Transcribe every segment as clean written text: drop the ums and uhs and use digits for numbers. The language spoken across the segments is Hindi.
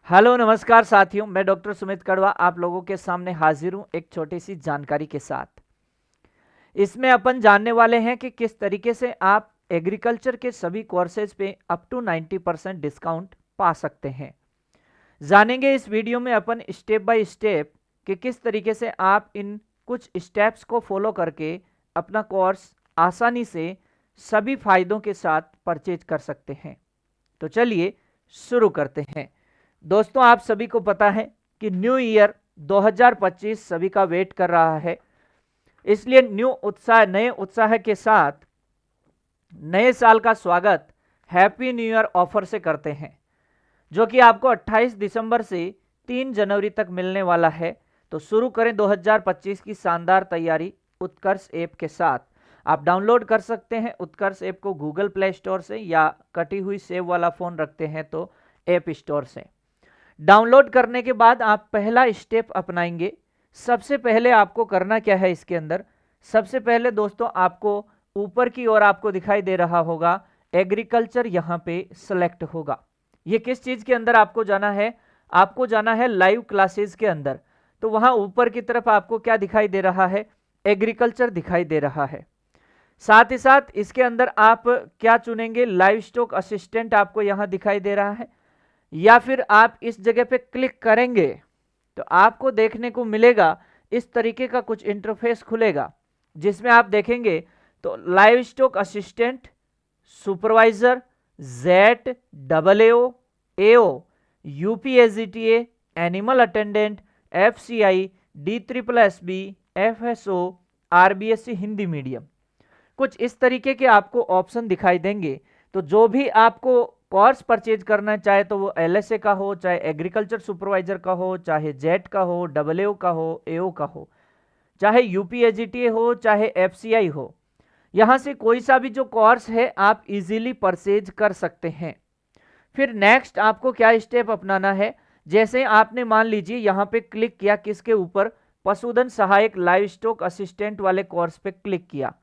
हेलो नमस्कार साथियों, मैं डॉक्टर सुमित कड़वा आप लोगों के सामने हाजिर हूं एक छोटी सी जानकारी के साथ। इसमें अपन जानने वाले हैं कि किस तरीके से आप एग्रीकल्चर के सभी कोर्सेज पे अप टू 90% डिस्काउंट पा सकते हैं। जानेंगे इस वीडियो में अपन स्टेप बाय स्टेप कि किस तरीके से आप इन कुछ स्टेप्स को फॉलो करके अपना कोर्स आसानी से सभी फायदों के साथ परचेज कर सकते हैं। तो चलिए शुरू करते हैं। दोस्तों, आप सभी को पता है कि न्यू ईयर 2025 सभी का वेट कर रहा है, इसलिए नए उत्साह के साथ नए साल का स्वागत हैप्पी न्यू ईयर ऑफर से करते हैं, जो कि आपको 28 दिसंबर से 3 जनवरी तक मिलने वाला है। तो शुरू करें 2025 की शानदार तैयारी उत्कर्ष ऐप के साथ। आप डाउनलोड कर सकते हैं उत्कर्ष ऐप को गूगल प्ले स्टोर से, या कटी हुई सेव वाला फ़ोन रखते हैं तो ऐप स्टोर से। डाउनलोड करने के बाद आप पहला स्टेप अपनाएंगे। सबसे पहले आपको करना क्या है इसके अंदर, सबसे पहले दोस्तों आपको ऊपर की ओर आपको दिखाई दे रहा होगा एग्रीकल्चर, यहाँ पे सेलेक्ट होगा। ये किस चीज़ के अंदर आपको जाना है? आपको जाना है लाइव क्लासेस के अंदर। तो वहाँ ऊपर की तरफ आपको क्या दिखाई दे रहा है? एग्रीकल्चर दिखाई दे रहा है। साथ ही साथ इसके अंदर आप क्या चुनेंगे? लाइव स्टॉक असिस्टेंट आपको यहाँ दिखाई दे रहा है, या फिर आप इस जगह पे क्लिक करेंगे तो आपको देखने को मिलेगा इस तरीके का कुछ इंटरफेस खुलेगा, जिसमें आप देखेंगे तो live stock assistant, supervisor, jet, AAO, AO, UPSGTA, animal attendant, FCI, DSSB, FSO, RBSC Hindi medium, कुछ इस तरीके के आपको ऑप्शन दिखाई देंगे। तो जो भी आपको कोर्स परचेज करना चाहे, तो वो LSA का हो, चाहे एग्रीकल्चर सुपरवाइजर का हो, चाहे जेट का हो, AAO का हो, AO का हो, चाहे UPSGTA हो, चाहे FCI हो, यहाँ से कोई सा भी जो कोर्स है आप इजीली परचेज कर सकते हैं। फिर नेक्स्ट आपको क्या स्टेप अपनाना है? जैसे आपने मान लीजिए यहाँ पे क्लिक किया, किसके ऊपर? पशुधन सहायक लाइव स्टॉक असिस्टेंट वाले कोर्स पे क्लिक किया।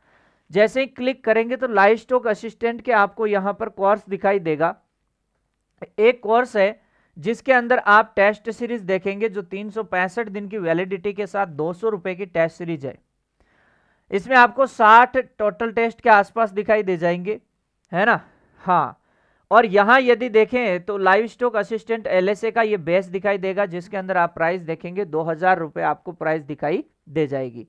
जैसे ही क्लिक करेंगे तो लाइव स्टॉक असिस्टेंट के आपको यहाँ पर कोर्स दिखाई देगा। एक कोर्स है जिसके अंदर आप टेस्ट सीरीज देखेंगे, जो 365 दिन की वैलिडिटी के साथ 200 रुपए की टेस्ट सीरीज है। इसमें आपको 60 टोटल टेस्ट के आसपास दिखाई दे जाएंगे, है ना? हाँ। और यहाँ यदि देखें तो लाइव स्टॉक असिस्टेंट LSA का ये बेस दिखाई देगा, जिसके अंदर आप प्राइस देखेंगे 2000 रुपए आपको प्राइस दिखाई दे जाएगी।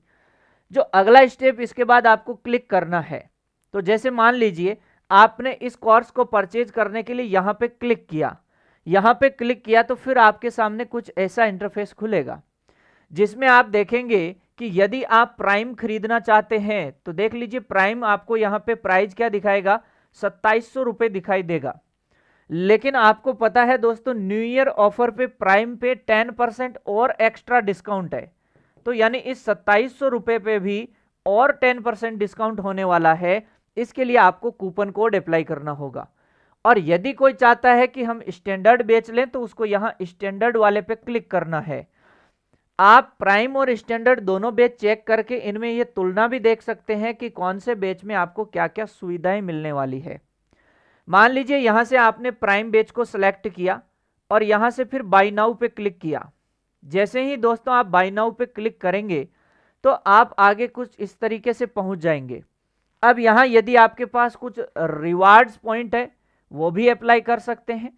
जो अगला स्टेप इसके बाद आपको क्लिक करना है, तो जैसे मान लीजिए आपने इस कोर्स को परचेज करने के लिए यहाँ पे क्लिक किया, यहाँ पे क्लिक किया तो फिर आपके सामने कुछ ऐसा इंटरफेस खुलेगा, जिसमें आप देखेंगे कि यदि आप प्राइम खरीदना चाहते हैं तो देख लीजिए प्राइम आपको यहाँ पे प्राइस क्या दिखाएगा? 2700 रुपये दिखाई देगा। लेकिन आपको पता है दोस्तों, न्यू ईयर ऑफर पे प्राइम पे 10% और एक्स्ट्रा डिस्काउंट है। तो यानी इस 2700 रुपये पे भी और 10% डिस्काउंट होने वाला है। इसके लिए आपको कूपन कोड अप्लाई करना होगा। और यदि कोई चाहता है कि हम स्टैंडर्ड बेच लें, तो उसको यहाँ स्टैंडर्ड वाले पे क्लिक करना है। आप प्राइम और स्टैंडर्ड दोनों बेच चेक करके इनमें ये तुलना भी देख सकते हैं कि कौन से बेच में आपको क्या क्या सुविधाएं मिलने वाली है। मान लीजिए यहां से आपने प्राइम बेच को सिलेक्ट किया और यहां से फिर बाय नाउ पे क्लिक किया। जैसे ही दोस्तों आप बाय नाउ पे क्लिक करेंगे तो आप आगे कुछ इस तरीके से पहुंच जाएंगे। अब यहां यदि आपके पास कुछ रिवार्ड्स पॉइंट है, वो भी अप्लाई कर सकते हैं।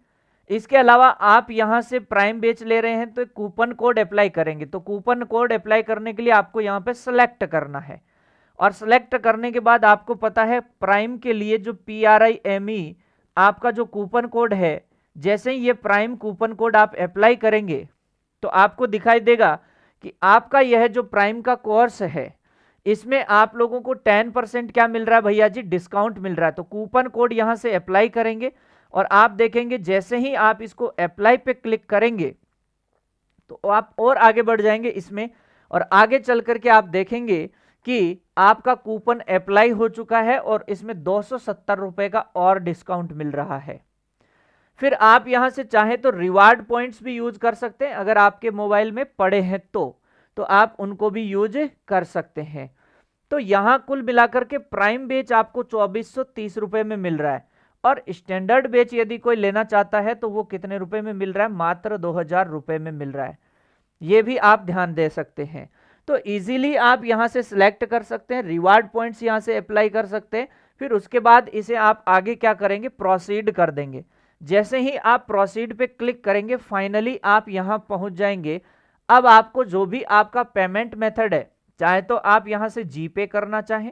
इसके अलावा आप यहां से प्राइम बेच ले रहे हैं तो कूपन कोड अप्लाई करेंगे, तो कूपन कोड अप्लाई करने के लिए आपको यहां पे सेलेक्ट करना है। और सेलेक्ट करने के बाद आपको पता है प्राइम के लिए जो PRIME आपका जो कूपन कोड है, जैसे ही ये प्राइम कूपन कोड आप अप्लाई करेंगे तो आपको दिखाई देगा कि आपका यह जो प्राइम का कोर्स है, इसमें आप लोगों को 10% क्या मिल रहा है भैया जी? डिस्काउंट मिल रहा है। तो कूपन कोड यहां से अप्लाई करेंगे और आप देखेंगे जैसे ही आप इसको अप्लाई पे क्लिक करेंगे तो आप और आगे बढ़ जाएंगे इसमें, और आगे चल करके आप देखेंगे कि आपका कूपन अप्लाई हो चुका है और इसमें 270 रुपए का और डिस्काउंट मिल रहा है। फिर आप यहां से चाहें तो रिवार्ड पॉइंट्स भी यूज कर सकते हैं, अगर आपके मोबाइल में पड़े हैं तो आप उनको भी यूज कर सकते हैं। तो यहां कुल मिलाकर के प्राइम बेच आपको 2430 रुपए में मिल रहा है और स्टैंडर्ड बैच यदि कोई लेना चाहता है तो वो कितने रुपए में मिल रहा है, मात्र 2000 रुपए में मिल रहा है। ये भी आप ध्यान दे सकते हैं। तो इजीली आप यहां से सिलेक्ट कर सकते हैं, रिवार्ड पॉइंट्स यहां से अप्लाई कर सकते हैं। फिर उसके बाद इसे आप आगे क्या करेंगे, प्रोसीड कर देंगे। जैसे ही आप प्रोसीड पे क्लिक करेंगे फाइनली आप यहां पहुंच जाएंगे। अब आपको जो भी आपका पेमेंट मेथड है, चाहे तो आप यहां से जीपे करना चाहें,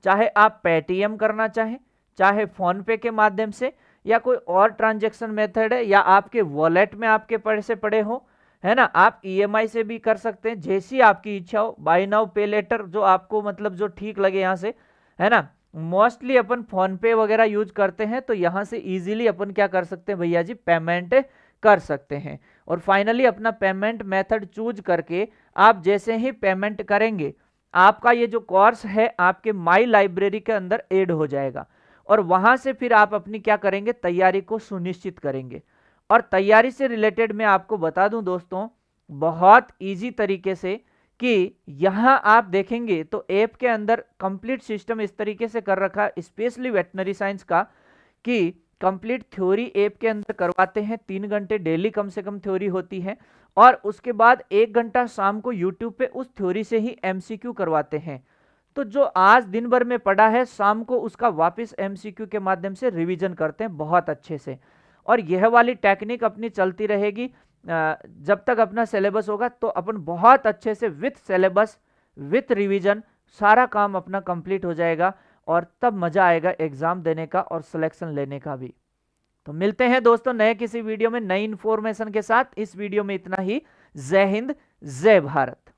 चाहे आप पेटीएम करना चाहें, चाहे फोन पे के माध्यम से, या कोई और ट्रांजैक्शन मेथड है, या आपके वॉलेट में आपके पैसे पड़े हो, है ना, आप ईएमआई से भी कर सकते हैं, जैसी आपकी इच्छा हो। बाय नाउ पे लेटर जो आपको मतलब जो ठीक लगे यहां से, है ना। मोस्टली अपन फोन पे वगैरह यूज करते हैं, तो यहां से इजीली अपन क्या कर सकते हैं भैया जी, पेमेंट कर सकते हैं। और फाइनली अपना पेमेंट मेथड चूज करके आप जैसे ही पेमेंट करेंगे, आपका ये जो कोर्स है आपके माई लाइब्रेरी के अंदर ऐड हो जाएगा। और वहां से फिर आप अपनी क्या करेंगे, तैयारी को सुनिश्चित करेंगे। और तैयारी से रिलेटेड मैं आपको बता दूं दोस्तों, बहुत इजी तरीके से, कि यहां आप देखेंगे तो ऐप के अंदर कंप्लीट सिस्टम इस तरीके से कर रखा है, स्पेशली वेटनरी साइंस का, कि कंप्लीट थ्योरी ऐप के अंदर करवाते हैं। 3 घंटे डेली कम से कम थ्योरी होती है, और उसके बाद 1 घंटा शाम को यूट्यूब पे उस थ्योरी से ही एमसीक्यू करवाते हैं। तो जो आज दिन भर में पढ़ा है, शाम को उसका वापस एमसीक्यू के माध्यम से रिवीजन करते हैं बहुत अच्छे से। और यह वाली टेक्निक अपनी चलती रहेगी जब तक अपना सिलेबस होगा। तो अपन बहुत अच्छे से विथ सिलेबस विथ रिवीजन सारा काम अपना कंप्लीट हो जाएगा, और तब मजा आएगा एग्जाम देने का और सिलेक्शन लेने का भी। तो मिलते हैं दोस्तों नए किसी वीडियो में नई इंफॉर्मेशन के साथ। इस वीडियो में इतना ही। जय हिंद, जय भारत।